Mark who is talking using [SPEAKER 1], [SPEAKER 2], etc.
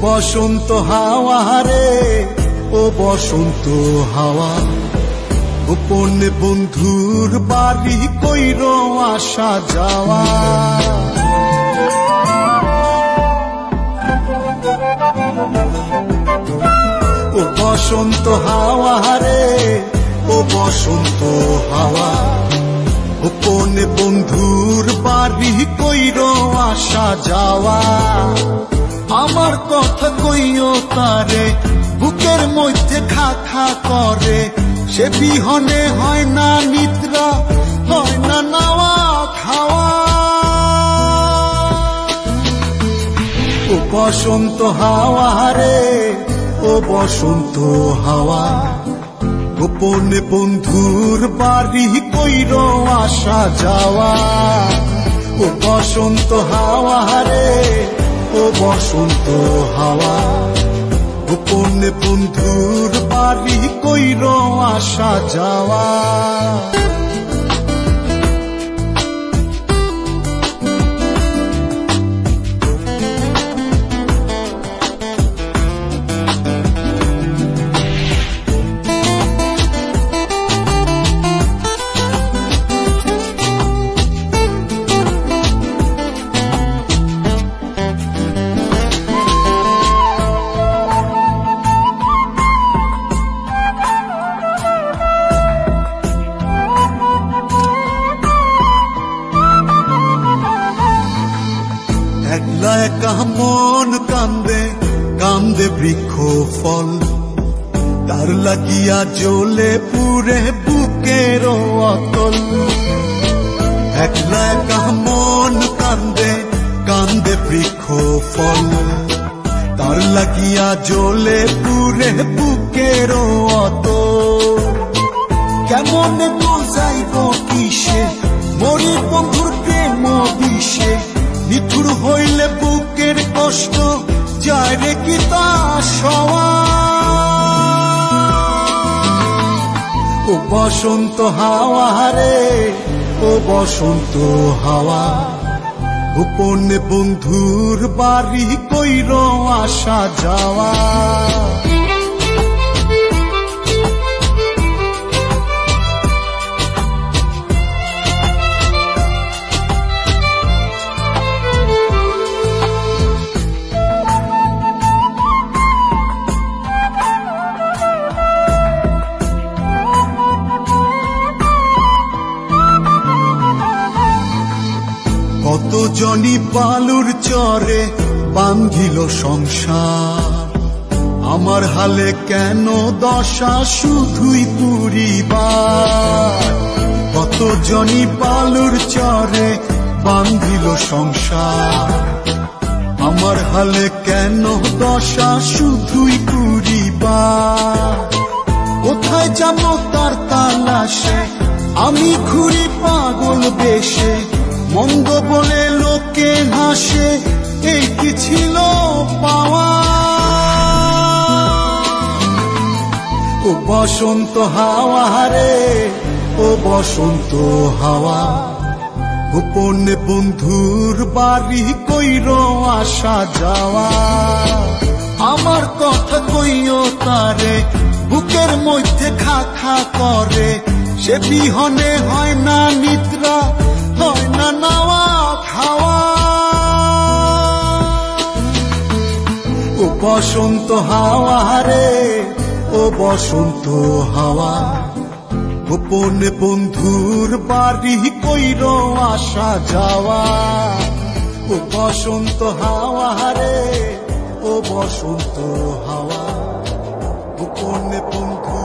[SPEAKER 1] বসন্ত হাওয়া রে, ও বসন্ত হাওয়া, গোপন বন্ধুর বাড়ি কইর আসা যাওয়া। ও বসন্ত হাওয়া রে, ও বসন্ত হাওয়া, গোপন বন্ধুর বাড়ি কইর আসা যাওয়া। আমার কথা কইও তারে, বুকের মধ্যে খা খা করে, সে বিহনে হয় না নিদ্রা, হয় না নাওয়া খাওয়া। ও বসন্ত হাওয়া রে, ও বসন্ত হাওয়া, গোপন বন্ধুর বাড়ি কইর আসা যাওয়া। ও বসন্ত হাওয়া রে, ও বসন্ত হাওয়া, গোপন বন্ধুর বাড়ি কইর আসা যাওয়া। একলা একা মন কান্দে, কান্দে বৃক্ষ ফল, তার লাগিয়া জ্বলে পুরে বুকের অতল। একলা একা মন কান্দে, কান্দে বৃক্ষ ফল, তার লাগিয়া জ্বলে পুরে বুকের অতল। কেমন বুঝাইব কিসে মরির বন্ধুর প্রেম বিষে, নিঠুর হইলে বুকের কষ্ট যায় রে কি তা সওয়া। ও বসন্ত হাওয়া রে, ও বসন্ত হাওয়া, গোপন বন্ধুর বাড়ি কইর আসা যাওয়া। কত জনি বালুর চরে বান্ধিল সংসার, আমার হালে কেন দশা শুধুই পুরিবার। কত জনি বালুর চরে বান্ধিল সংসার, আমার হালে কেন দশা শুধুই পুরিবার। কোথায় যাব তার তালাশে, আমি ঘুরি পাগল বেশে, মন্দ বলে লোকে হাসে, এই কি ছিল পাওয়া। ও বসন্ত হাওয়া রে, ও বসন্ত হাওয়া, গোপন বন্ধুর বাড়ি কইর আসা যাওয়া। আমার কথা কইও তারে, বুকের মধ্যে খা খা করে, সে বিহনে হয় না নিদ্রা, হয় না নাওয়া খাওয়া। ও বসন্ত হাওয়া রে, ও বসন্ত হাওয়া, গোপন বন্ধুর বাড়ি কইর আসা যাওয়া। ও বসন্ত হাওয়া রে, ও বসন্ত হাওয়া, গোপন বন্ধু